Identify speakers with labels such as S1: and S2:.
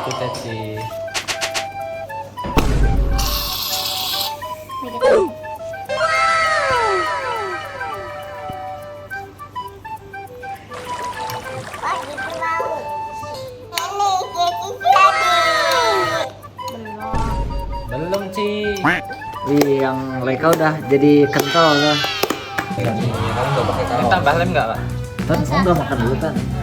S1: gitu Caci. Belum Ci.
S2: Wih, yang Leka udah jadi kental tuh.
S1: Ini tambah lem nggak Pak?
S2: Tan, mau nggak makan dulu Tan?